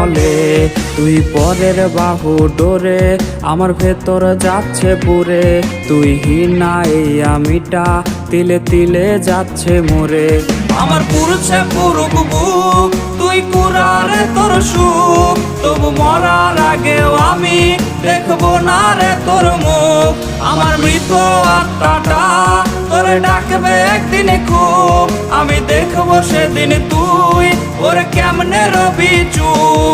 বলে তুই পরের বাহু ডোরে আমার ভেতর যাচ্ছে পুরে তুই হিনা এই আমিটা তিলে তিলে যাচ্ছে মোরে আমার পুরুষে পুরুক বুক তুই কুরারে তোর সুখ তবু মরার আগেও আমি দেখবো না রে তোর মুখ আমার মৃত আত্মাটা তোরে ডাকবে একদিন খুব আমি দেখবো সেদিন তুই ওরে কেমনে রবি চুপ